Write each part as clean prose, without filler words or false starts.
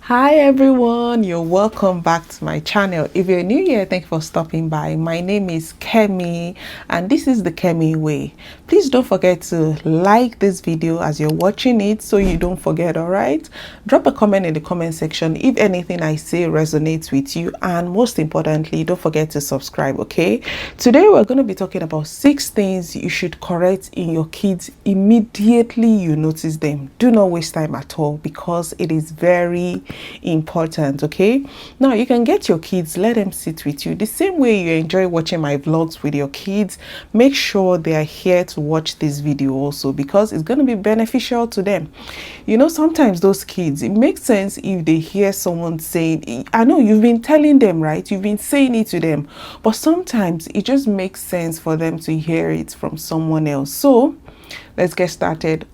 Hi everyone, you're welcome back to my channel. If you're new here, thank you for stopping by. My name is Kemi and this is the Kemi way. Please don't forget to like this video as you're watching it so you don't forget, all right? Drop a comment in the comment section if anything I say resonates with you, and most importantly, don't forget to subscribe, okay? Today we're going to be talking about 6 things you should correct in your kids immediately you notice them. Do not waste time at all because it is very important. Okay, now you can get your kids, let them sit with you the same way you enjoy watching my vlogs with your kids. Make sure they are here to watch this video also because it's going to be beneficial to them. You know, sometimes those kids, it makes sense if they hear someone saying, I know you've been telling them, right? You've been saying it to them, but sometimes it just makes sense for them to hear it from someone else. So let's get started.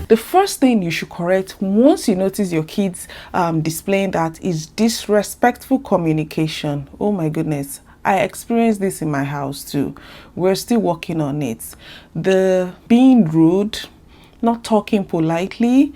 The first thing you should correct once you notice your kids displaying that is disrespectful communication. Oh my goodness, I experienced this in my house too. We're still working on it. The being rude, not talking politely,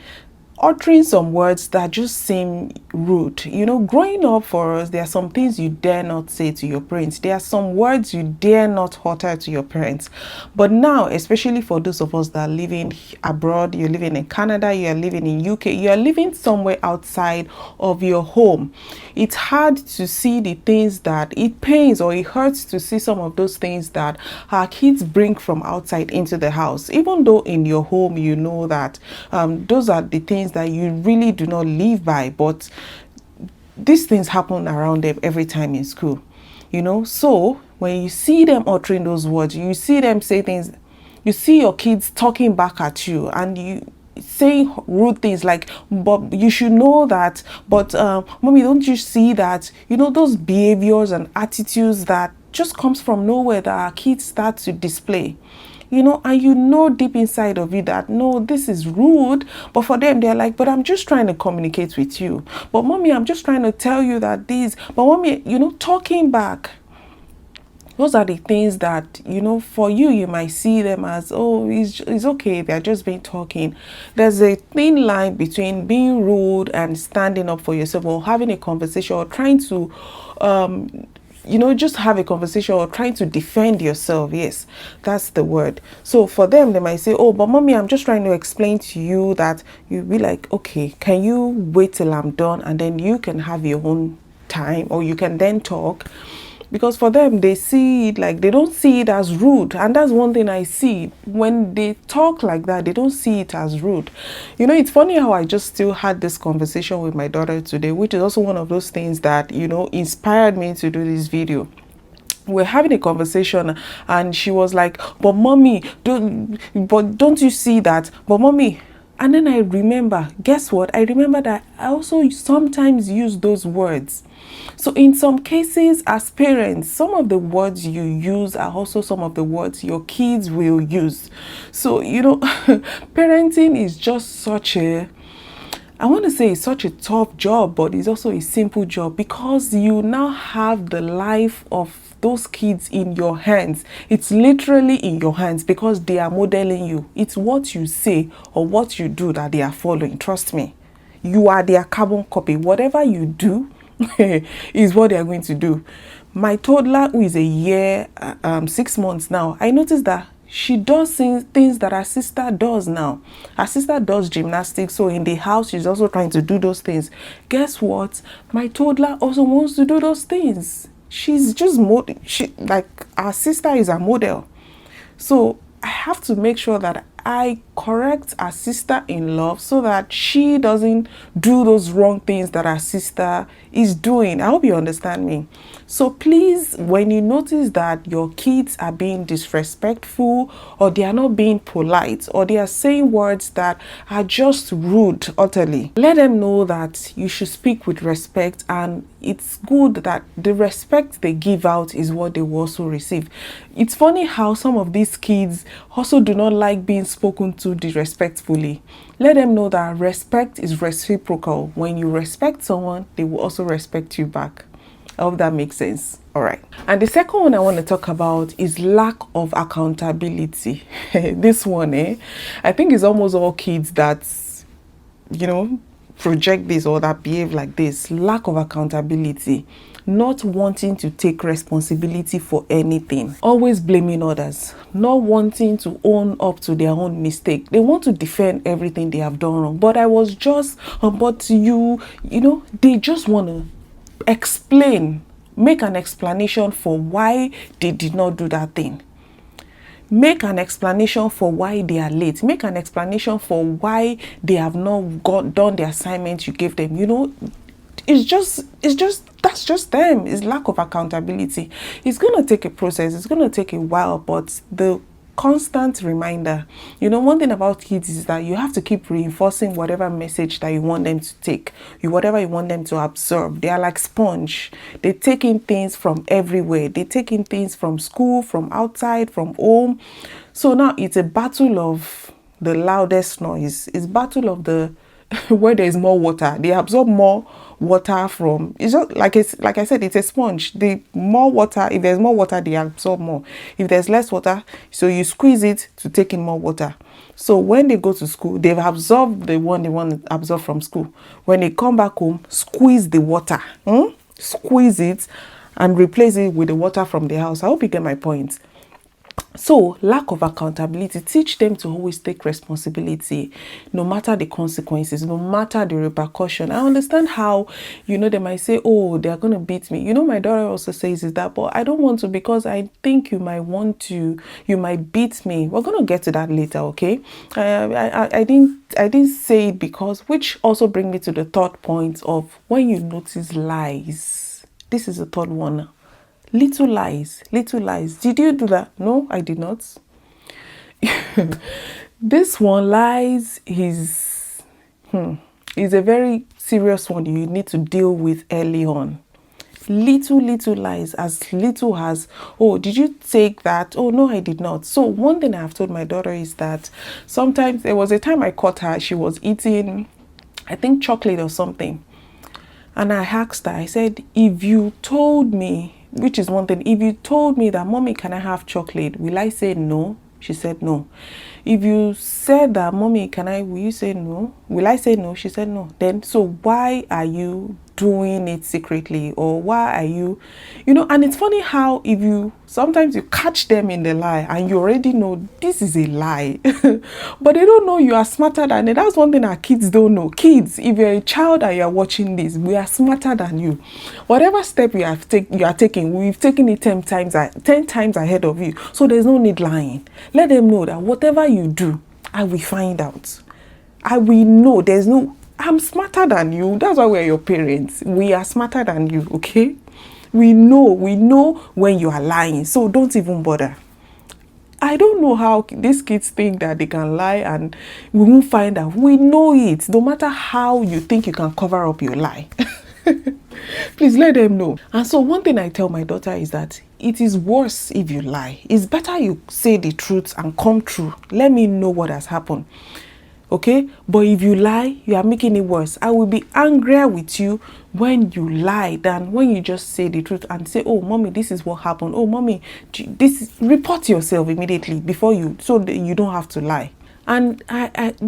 uttering some words that just seem rude. You know, growing up for us, there are some things you dare not say to your parents. There are some words you dare not utter to your parents. But now, especially for those of us that are living abroad, you're living in Canada, you're living in UK, you're living somewhere outside of your home, it's hard to see the things that it pains, or it hurts to see some of those things that our kids bring from outside into the house. Even though in your home you know that those are the things that you really do not live by, but these things happen around them every time in school, you know. So when you see them uttering those words, you see them say things, you see your kids talking back at you and you saying rude things like, but you should know that, but mommy, don't you see that? You know, those behaviors and attitudes that just comes from nowhere that our kids start to display. You know, and you know deep inside of you that no, this is rude, but for them they're like, but I'm just trying to communicate with you, but mommy, I'm just trying to tell you that this, but mommy, you know, talking back. Those are the things that, you know, for you, you might see them as, oh, it's okay, they're just being talking. There's a thin line between being rude and standing up for yourself, or having a conversation, or trying to you know, just have a conversation, or trying to defend yourself. Yes, that's the word. So for them, they might say, oh, but mommy, I'm just trying to explain to you that. You be like, okay, can you wait till I'm done and then you can have your own time, or you can then talk? Because for them, they see it like, they don't see it as rude. And that's one thing I see. When they talk like that, they don't see it as rude. You know, it's funny how I just still had this conversation with my daughter today, which is also one of those things that, you know, inspired me to do this video. We're having a conversation and she was like, but mommy, don't you see that? But mommy, and then I remember, guess what? I remember that I also sometimes use those words. So in some cases, as parents, some of the words you use are also some of the words your kids will use. So, you know, parenting is just such a, I want to say it's such a tough job, but it's also a simple job because you now have the life of those kids in your hands. It's literally in your hands because they are modeling you. It's what you say or what you do that they are following. Trust me, you are their carbon copy. Whatever you do is what they are going to do. My toddler, who is a year 6 months now, I noticed that she does things that her sister does now. Her sister does gymnastics, so in the house she's also trying to do those things. Guess what? My toddler also wants to do those things. She's just like our sister is a model. So I have to make sure that I correct our sister in love so that she doesn't do those wrong things that our sister is doing. I hope you understand me. So please, when you notice that your kids are being disrespectful, or they are not being polite, or they are saying words that are just rude utterly, let them know that you should speak with respect, and it's good that the respect they give out is what they will also receive. It's funny how some of these kids also do not like being spoken to disrespectfully. Let them know that respect is reciprocal. When you respect someone, they will also respect you back. I hope that makes sense. All right. And the second one I want to talk about is lack of accountability. This one, I think it's almost all kids that, project this or that behave like this. Lack of accountability. Not wanting to take responsibility for anything, always blaming others, not wanting to own up to their own mistake. They want to defend everything they have done wrong. But they just want to explain, make an explanation for why they did not do that thing. Make an explanation for why they are late. Make an explanation for why they have not done the assignment you gave them. That's just them. It's lack of accountability. It's going to take a process. It's going to take a while, but the constant reminder, one thing about kids is that you have to keep reinforcing whatever message that you want them to take, whatever you want them to absorb. They are like sponge. They take in things from everywhere. They take in things from school, from outside, from home. So now it's a battle of the loudest noise. It's battle of the where there is more water. They absorb more water from, it's just like I said, it's a sponge. The more water, if there's more water, they absorb more. If there's less water, so you squeeze it to take in more water. So when they go to school, they've absorbed the one they want to absorb from school. When they come back home, squeeze the water, squeeze it and replace it with the water from the house. I hope you get my point. So lack of accountability. Teach them to always take responsibility, no matter the consequences, no matter the repercussion. I understand how, they might say, oh, they're going to beat me. My daughter also says is that, but I don't want to, because I think you might beat me. We're going to get to that later, okay? I didn't say it because, which also brings me to the third point of when you notice lies. This is the third one. Little lies. Did you do that? No, I did not. This one, lies, is a very serious one you need to deal with early on. Little lies, as little as, oh, did you take that? Oh, no, I did not. So one thing I have told my daughter is that sometimes, there was a time I caught her, she was eating, I think, chocolate or something. And I asked her, I said, if you told me, which is one thing, if you told me that, mommy, can I have chocolate? Will I say no? She said no. If you said that, mommy, will you say no? Will I say no? She said no. Then, so why are you doing it secretly? Or why are you, and it's funny how sometimes you catch them in the lie and you already know this is a lie. But they don't know you are smarter than it. That's one thing our kids don't know. Kids, if you're a child and you're watching this, we are smarter than you. Whatever step you are taking, we've taken it 10 times ahead of you. So there's no need lying. Let them know that whatever you do, I will find out. I will know. I'm smarter than you. That's why we're your parents. We are smarter than you, okay? We know when you are lying. So don't even bother. I don't know how these kids think that they can lie and we won't find out. We know it. No matter how you think you can cover up your lie. Please let them know. And so one thing I tell my daughter is that it is worse if you lie. It's better you say the truth and come true. Let me know what has happened. Okay, but if you lie, you are making it worse. I will be angrier with you when you lie than when you just say the truth and say, oh, mommy, this is what happened. Oh, mommy, report yourself immediately so that you don't have to lie. And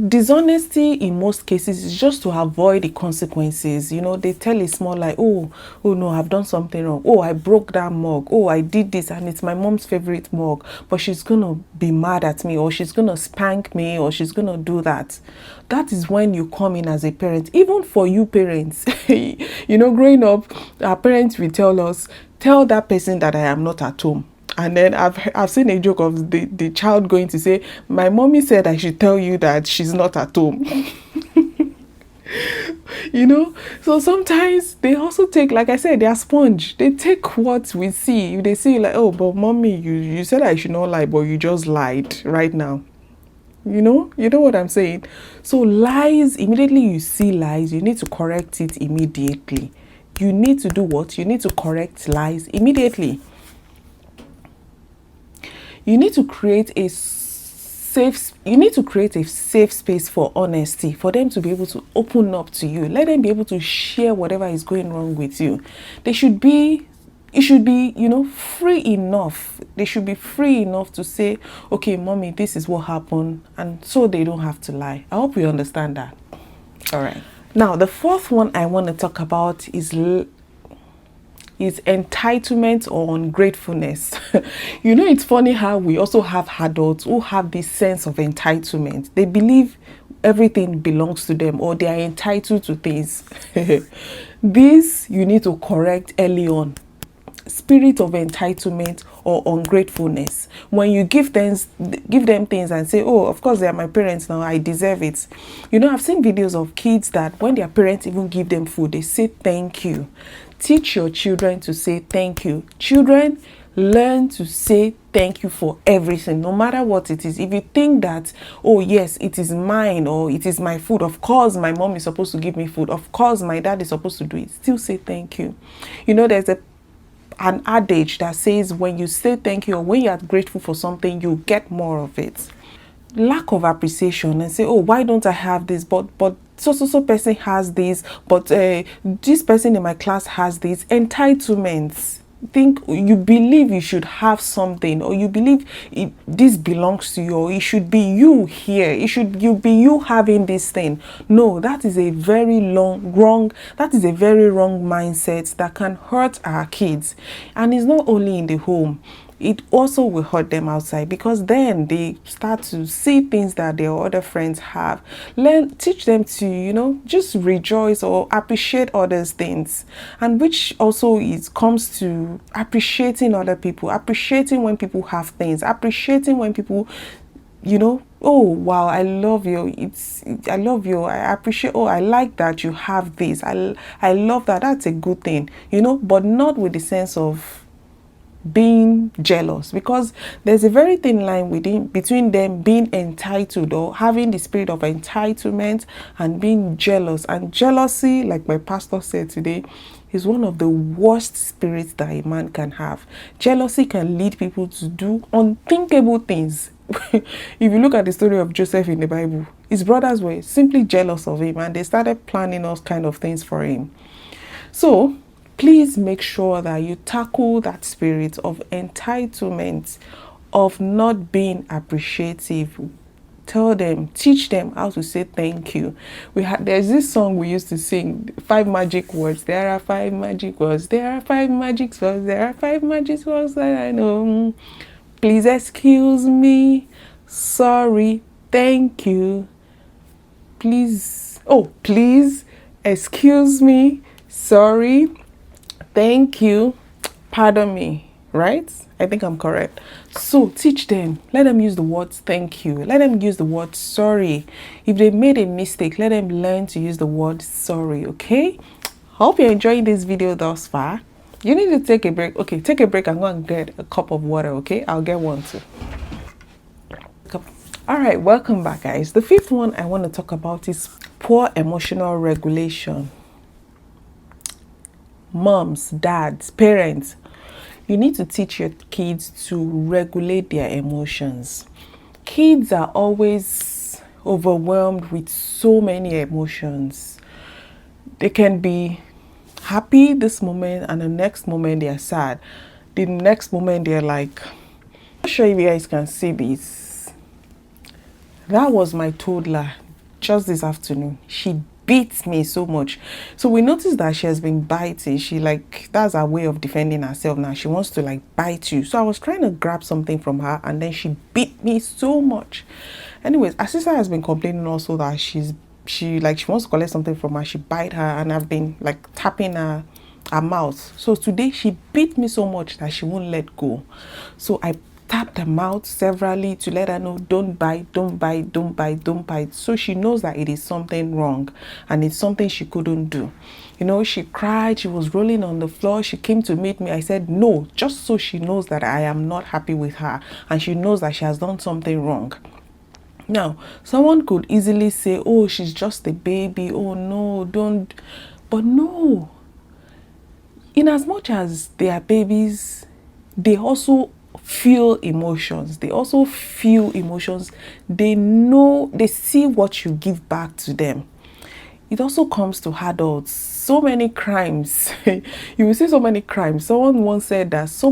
dishonesty in most cases is just to avoid the consequences. They tell a small lie. Oh no, I've done something wrong. Oh, I broke that mug. Oh, I did this and it's my mom's favorite mug. But she's going to be mad at me, or she's going to spank me, or she's going to do that. That is when you come in as a parent. Even for you parents, growing up, our parents will tell us, tell that person that I am not at home. And then I've seen a joke of the child going to say, my mommy said I should tell you that she's not at home. So sometimes they also take, like I said, they are sponge. They take what we see. If they see like, oh, but mommy, you said I should not lie, but you just lied right now. You know what I'm saying? So lies, immediately you see lies, you need to correct it immediately. You need to do what? You need to correct lies immediately. You need to create a you need to create a safe space for honesty, for them to be able to open up to you. Let them be able to share whatever is going wrong with you. It should be, free enough. They should be free enough to say, okay, mommy, this is what happened, and so they don't have to lie. I hope you understand that. All right. Now, the fourth one I want to talk about is entitlement or ungratefulness. It's funny how we also have adults who have this sense of entitlement. They believe everything belongs to them, or they are entitled to things. This you need to correct early on. Spirit of entitlement or ungratefulness. When you give them things and say, oh, of course they are my parents now, I deserve it. I've seen videos of kids that when their parents even give them food, they say thank you. Teach your children to say thank you. Children, learn to say thank you for everything, no matter what it is. If you think that, oh yes, it is mine, or it is my food, of course my mom is supposed to give me food, of course my dad is supposed to do it, still say thank you. There's an adage that says when you say thank you, or when you are grateful for something, you get more of it. Lack of appreciation and say, oh, why don't I have this, but so person has this, but this person in my class has this. Entitlements. Think you believe you should have something, or you believe this belongs to you, or it should be you here, you be you having this thing. No, that is a very wrong mindset that can hurt our kids. And it's not only in the home, it also will hurt them outside, because then they start to see things that their other friends have. Teach them to, just rejoice or appreciate others' things. And which also comes to appreciating other people, appreciating when people have things, appreciating when people, oh wow, I love you, I love you, I appreciate, oh, I like that you have this, I love that, that's a good thing, but not with the sense of being jealous, because there's a very thin line between them being entitled or having the spirit of entitlement and being jealous. And jealousy, like my pastor said today, is one of the worst spirits that a man can have. Jealousy can lead people to do unthinkable things. If you look at the story of Joseph in the Bible, his brothers were simply jealous of him, and they started planning all kind of things for him. So please make sure that you tackle that spirit of entitlement, of not being appreciative. Teach them how to say thank you. There's this song we used to sing, 5 magic words. There are 5 magic words. There are 5 magic words. There are 5 magic words that I know. Please excuse me. Sorry. Thank you. Please excuse me. Sorry. Thank you, pardon me, right? I think I'm correct. So teach them, let them use the word thank you, let them use the word sorry. If they made a mistake, let them learn to use the word sorry, okay? Hope you're enjoying this video thus far. You need to take a break. Okay, take a break and go and get a cup of water, okay? I'll get one too. All right, welcome back, guys. The fifth one I want to talk about is poor emotional regulation. Moms, dads, parents, you need to teach your kids to regulate their emotions. Kids are always overwhelmed with so many emotions. They can be happy this moment, and the next moment they are sad. The next moment they're like, I'm not sure if you guys can see this. That was my toddler just this afternoon. She beats me so much. So we noticed that she has been biting. That's her way of defending herself now. She wants to bite you. So I was trying to grab something from her, and then she beat me so much. Anyways, her sister has been complaining also that she wants to collect something from her. She bite her, and I've been tapping her mouth. So today she beat me so much that she won't let go. So I tapped her mouth severally to let her know, don't bite, don't bite, don't bite, don't bite. So she knows that it is something wrong and it's something she couldn't do. She cried, she was rolling on the floor. She came to meet me. I said no, just so she knows that I am not happy with her and she knows that she has done something wrong. Now, someone could easily say, oh, she's just a baby. Oh no, don't. But no, in as much as they are babies, they also feel emotions. They also feel emotions. They know, they see what you give back to them. It also comes to adults. So many crimes. You will see so many crimes. Someone once said that so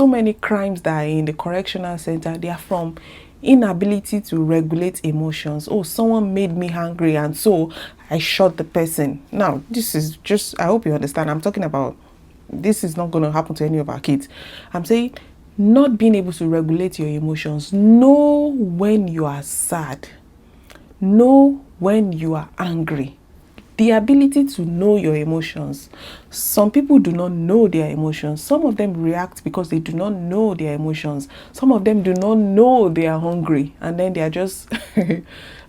many crimes that are in the correctional center, they are from inability to regulate emotions. Oh, someone made me angry and so I shot the person. Now, this is just, I hope you understand. I'm talking about, this is not going to happen to any of our kids. I'm saying not being able to regulate your emotions. Know when you are sad. Know when you are angry. The ability to know your emotions. Some people do not know their emotions. Some of them react because they do not know their emotions. Some of them do not know they are hungry. And then they are just...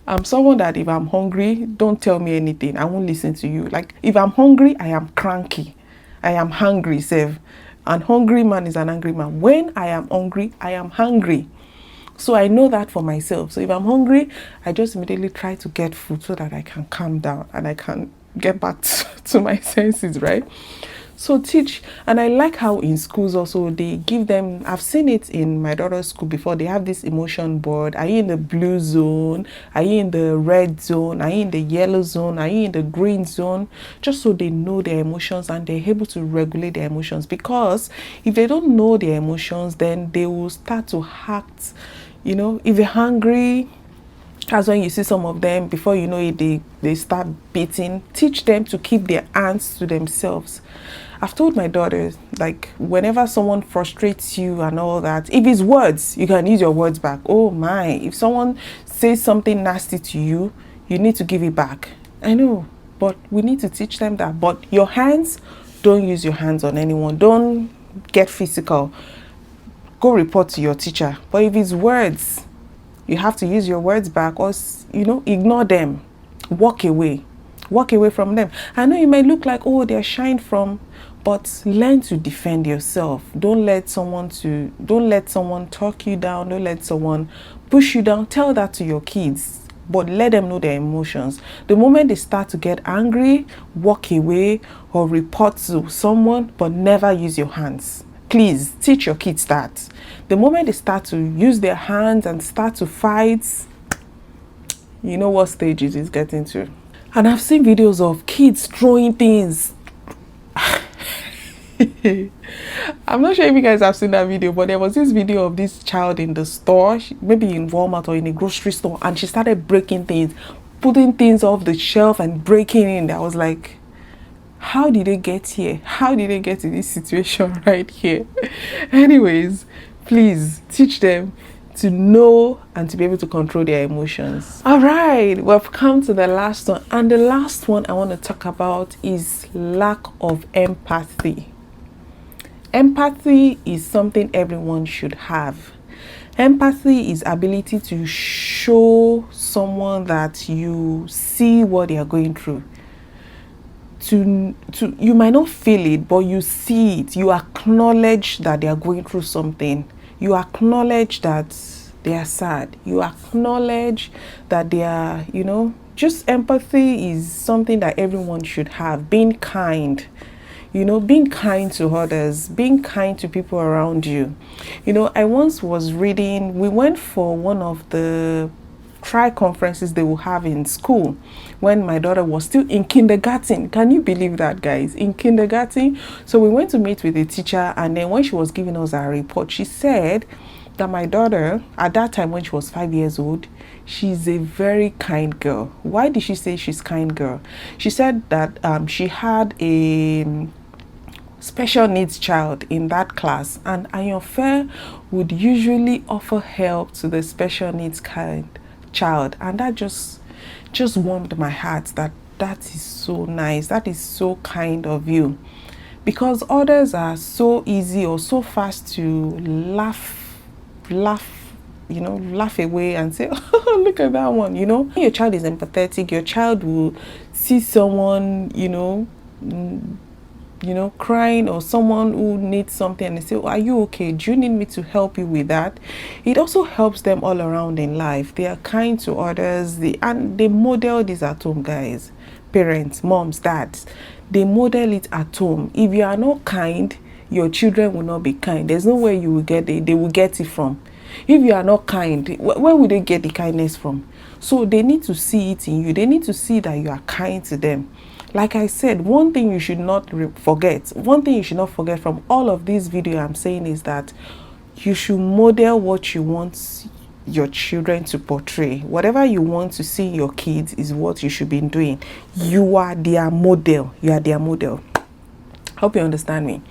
I'm someone that if I'm hungry, don't tell me anything. I won't listen to you. Like, if I'm hungry, I am cranky. I am hungry, Sev. An hungry man is an angry man. When I am hungry, I am hungry. So I know that for myself. So if I'm hungry, I just immediately try to get food so that I can calm down and I can get back to my senses, right? So teach. And I like how in schools also they give them, I've seen it in my daughter's school before, they have this emotion board. Are you in the blue zone? Are you in the red zone? Are you in the yellow zone? Are you in the green zone? Just so they know their emotions and they're able to regulate their emotions. Because if they don't know their emotions, then they will start to act. You know, if you're hungry, that's when you see some of them, before you know it, they start beating. Teach them to keep their hands to themselves. I've told my daughters, like, whenever someone frustrates you and all that, if it's words, you can use your words back. Oh my, if someone says something nasty to you, you need to give it back. I know, but we need to teach them that. But your hands, don't use your hands on anyone. Don't get physical. Go report to your teacher. But if it's words, you have to use your words back, or ignore them. Walk away from them. I know you may look like, oh, they're shying from, but learn to defend yourself. Don't let someone talk you down. Don't let someone push you down. Tell that to your kids, but let them know their emotions. The moment they start to get angry, walk away or report to someone, but never use your hands. Please teach your kids that. The moment they start to use their hands and start to fight, you know what stage it is getting to. And I've seen videos of kids throwing things. I'm not sure if you guys have seen that video, but there was this video of this child in the store, maybe in Walmart or in a grocery store, and she started breaking things, putting things off the shelf and breaking in. I was like, how did they get here? How did they get to this situation right here? Anyways, please teach them to know and to be able to control their emotions. All right, we've come to the last one. And the last one I want to talk about is lack of empathy. Empathy is something everyone should have. Empathy is ability to show someone that you see what they are going through. You might not feel it, but you see it. You acknowledge that they are going through something. You acknowledge that they are sad. You acknowledge that they are, just empathy is something that everyone should have. Being kind, being kind to others, being kind to people around you. I once was reading, we went for one of the conferences they will have in school when my daughter was still in kindergarten. Can you believe that, guys? In kindergarten. So we went to meet with the teacher, and then when she was giving us our report, she said that my daughter, at that time when she was 5 years old, she's a very kind girl. Why did she say she's kind girl? She said that she had a special needs child in that class, and Ayonfe would usually offer help to the special needs child, and that just warmed my heart. That is so nice. That is so kind of you, because others are so easy or so fast to laugh away and say, oh, look at that one. Your child is empathetic. Your child will see someone crying, or someone who needs something, and they say, oh, are you okay? Do you need me to help you with that? It also helps them all around in life. They are kind to others, and they model this at home, guys. Parents, moms, dads, they model it at home. If you are not kind, your children will not be kind. There's no way you will get it, they will get it from. If you are not kind, where will they get the kindness from? So they need to see it in you. They need to see that you are kind to them. Like I said, one thing you should not forget from all of this video I'm saying is that you should model what you want your children to portray. Whatever you want to see in your kids is what you should be doing. You are their model. You are their model. Hope you understand me.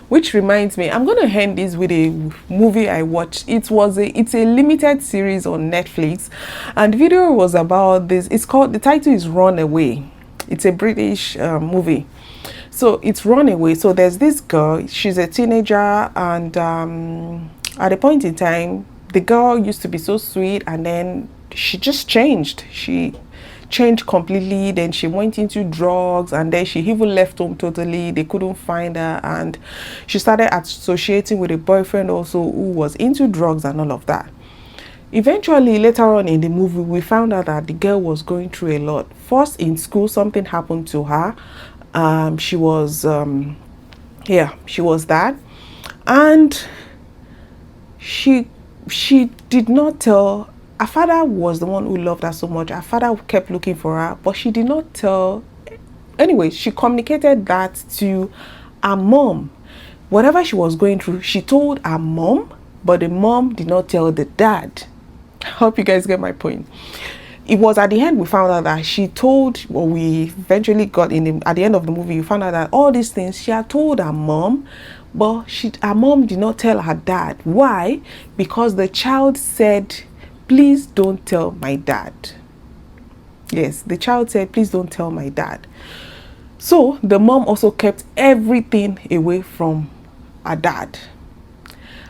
Which reminds me, I'm going to end this with a movie I watched. It's a limited series on Netflix, and the video was about this. The title is Runaway. It's a British movie. So it's Runaway. So there's this girl, she's a teenager, and at a point in time, the girl used to be so sweet, and then she just changed. She changed completely. Then she went into drugs, and then she even left home totally. They couldn't find her, and she started associating with a boyfriend also who was into drugs and all of that. Eventually, later on in the movie, we found out that the girl was going through a lot. First, in school, something happened to her. She was that, and she did not tell. Her father was the one who loved her so much. Her father kept looking for her, but she did not tell. Anyway, she communicated that to her mom. Whatever she was going through, she told her mom, but the mom did not tell the dad. I hope you guys get my point. It was at the end we found out that she told, or we eventually got at the end of the movie, we found out that all these things she had told her mom, but her mom did not tell her dad. Why? Because the child said, please don't tell my dad. Yes, the child said, please don't tell my dad. So the mom also kept everything away from her dad.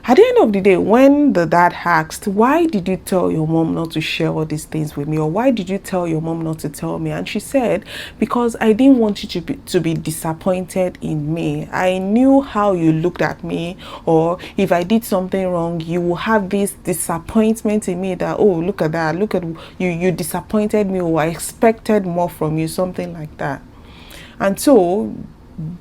At the end of the day, when the dad asked, why did you tell your mom not to share all these things with me? Or why did you tell your mom not to tell me? And she said, because I didn't want you to be disappointed in me. I knew how you looked at me, or if I did something wrong, you will have this disappointment in me that, oh, look at that. Look at you disappointed me, or I expected more from you, something like that. And so,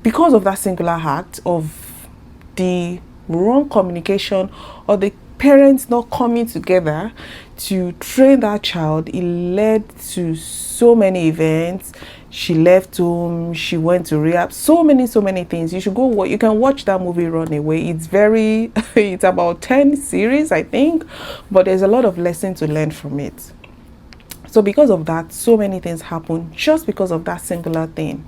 because of that singular act of the wrong communication, or the parents not coming together to train that child, it led to so many events. She left home, she went to rehab, so many things. You should go, you can watch that movie Runaway. It's it's about 10 series, I think, but there's a lot of lesson to learn from it. So because of that, so many things happen just because of that singular thing.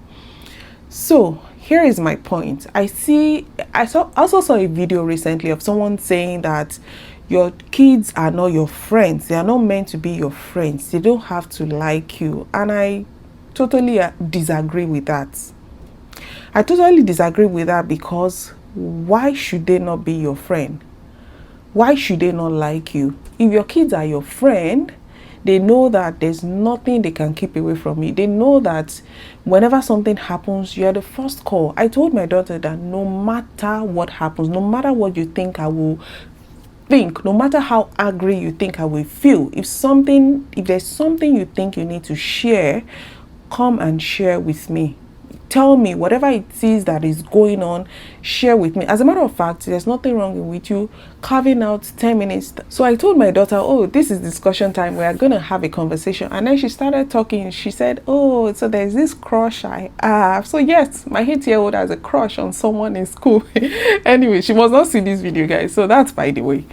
So here is my point. I also saw a video recently of someone saying that your kids are not your friends. They are not meant to be your friends. They don't have to like you. And I totally disagree with that. I totally disagree with that, because why should they not be your friend? Why should they not like you? If your kids are your friend, they know that there's nothing they can keep away from you. They know that whenever something happens, you're the first call. I told my daughter that no matter what happens, no matter what you think I will think, no matter how angry you think I will feel, if there's something you think you need to share, come and share with me. Tell me whatever it is that is going on, share with me. As a matter of fact, there's nothing wrong with you carving out 10 minutes. So I told my daughter, oh, this is discussion time. We are going to have a conversation. And then she started talking. She said, oh, so there's this crush I have. So yes, my 8-year-old has a crush on someone in school. Anyway, she must not see this video, guys. So that's by the way.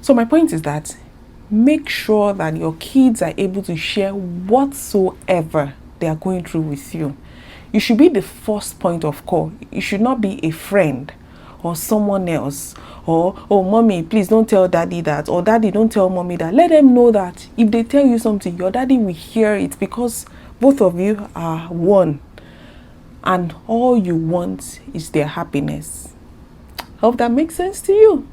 So my point is that make sure that your kids are able to share whatsoever they are going through with you. You should be the first point of call. You should not be a friend or someone else, or, oh, mommy, please don't tell daddy that, or daddy, don't tell mommy that. Let them know that if they tell you something, your daddy will hear it, because both of you are one, and all you want is their happiness. Hope that makes sense to you.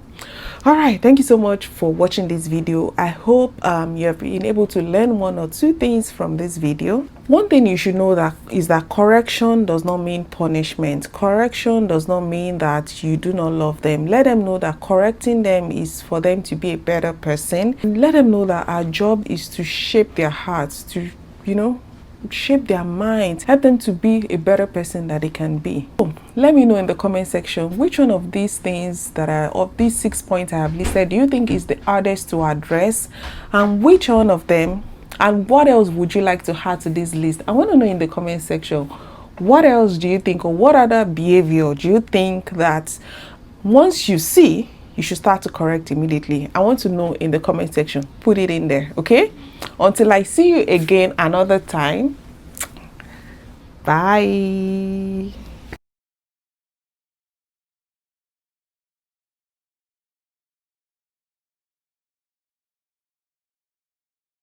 All right, thank you so much for watching this video. I hope you have been able to learn 1 or 2 things from this video. One thing you should know is that correction does not mean punishment. Correction does not mean that you do not love them. Let them know that correcting them is for them to be a better person. And let them know that our job is to shape their hearts, to, shape their minds, help them to be a better person that they can be. So, let me know in the comment section which one of these things that are of these 6 points I have listed do you think is the hardest to address, and which one of them, and what else would you like to add to this list? I want to know in the comment section, what else do you think, or what other behavior do you think that once you see, you should start to correct immediately? I want to know in the comment section. Put it in there, okay? Until I see you again another time, bye.